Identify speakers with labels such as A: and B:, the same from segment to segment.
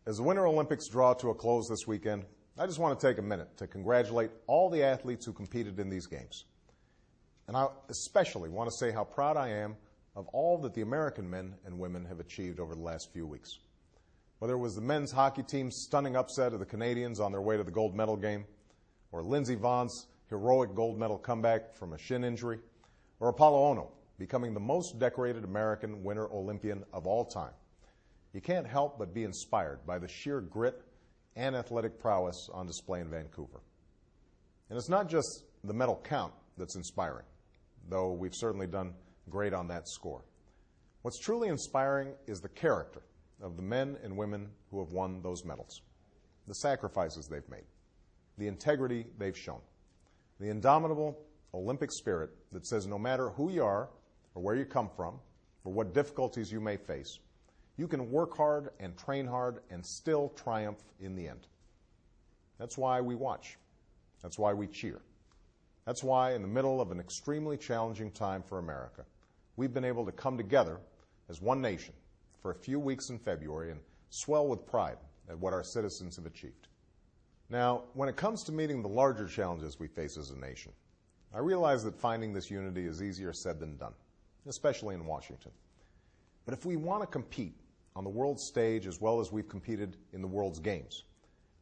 A: As the Winter Olympics draw to a close this weekend, I just want to take a minute to congratulate all the athletes who competed in these games. And I especially want to say how proud I am of all that the American men and women have achieved over the last few weeks. Whether it was the men's hockey team's stunning upset of the Canadians on their way to the gold medal game, or Lindsey Vonn's heroic gold medal comeback from a shin injury, or Apolo Ohno becoming the most decorated American Winter Olympian of all time, you can't help but be inspired by the sheer grit and athletic prowess on display in Vancouver. And it's not just the medal count that's inspiring, though we've certainly done great on that score. What's truly inspiring is the character of the men and women who have won those medals, the sacrifices they've made, the integrity they've shown, the indomitable Olympic spirit that says no matter who you are or where you come from or what difficulties you may face, you can work hard and train hard and still triumph in the end. That's why we watch. That's why we cheer. That's why, in the middle of an extremely challenging time for America, we've been able to come together as one nation for a few weeks in February and swell with pride at what our citizens have achieved. Now, when it comes to meeting the larger challenges we face as a nation, I realize that finding this unity is easier said than done, especially in Washington. But if we want to compete on the world stage as well as we've competed in the world's games,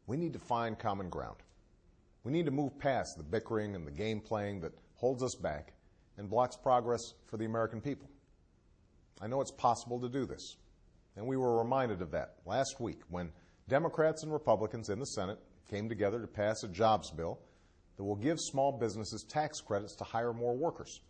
A: we need to find common ground. We need to move past the bickering and the game playing that holds us back and blocks progress for the American people. I know it's possible to do this, and we were reminded of that last week when Democrats and Republicans in the Senate came together to pass a jobs bill that will give small businesses tax credits to hire more workers.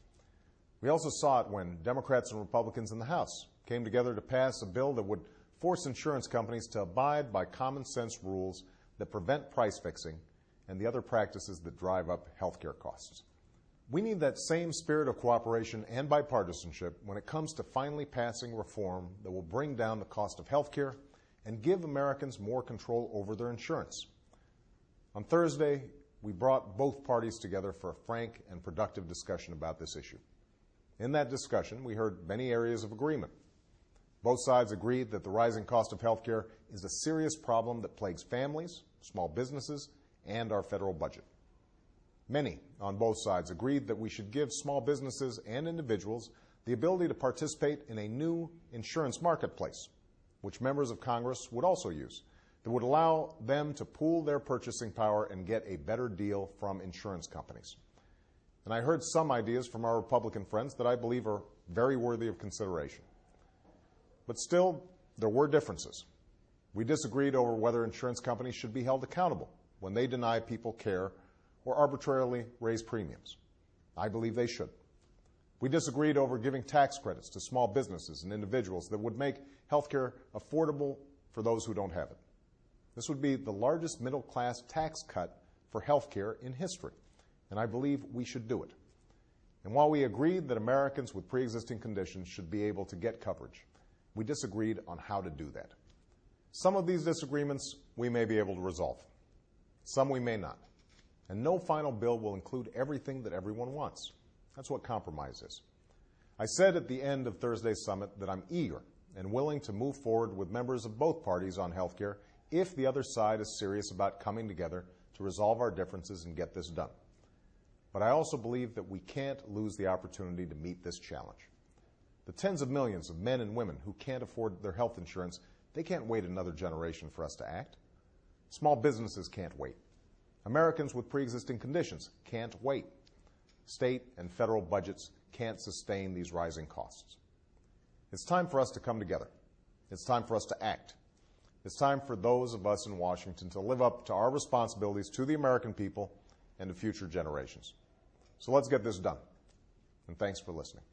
A: We also saw it when Democrats and Republicans in the House came together to pass a bill that would force insurance companies to abide by common sense rules that prevent price fixing and the other practices that drive up healthcare costs. We need that same spirit of cooperation and bipartisanship when it comes to finally passing reform that will bring down the cost of healthcare and give Americans more control over their insurance. On Thursday, we brought both parties together for a frank and productive discussion about this issue. In that discussion, we heard many areas of agreement. Both sides agreed that the rising cost of healthcare is a serious problem that plagues families, small businesses, and our federal budget. Many on both sides agreed that we should give small businesses and individuals the ability to participate in a new insurance marketplace, which members of Congress would also use, that would allow them to pool their purchasing power and get a better deal from insurance companies. And I heard some ideas from our Republican friends that I believe are very worthy of consideration. But still, there were differences. We disagreed over whether insurance companies should be held accountable when they deny people care or arbitrarily raise premiums. I believe they should. We disagreed over giving tax credits to small businesses and individuals that would make healthcare affordable for those who don't have it. This would be the largest middle-class tax cut for healthcare in history, and I believe we should do it. And while we agreed that Americans with pre-existing conditions should be able to get coverage, we disagreed on how to do that. Some of these disagreements we may be able to resolve. Some we may not. And no final bill will include everything that everyone wants. That's what compromise is. I said at the end of Thursday's summit that I'm eager and willing to move forward with members of both parties on health care if the other side is serious about coming together to resolve our differences and get this done. But I also believe that we can't lose the opportunity to meet this challenge. The tens of millions of men and women who can't afford their health insurance, they can't wait another generation for us to act. Small businesses can't wait. Americans with pre-existing conditions can't wait. State and federal budgets can't sustain these rising costs. It's time for us to come together. It's time for us to act. It's time for those of us in Washington to live up to our responsibilities to the American people and to future generations. So let's get this done. And thanks for listening.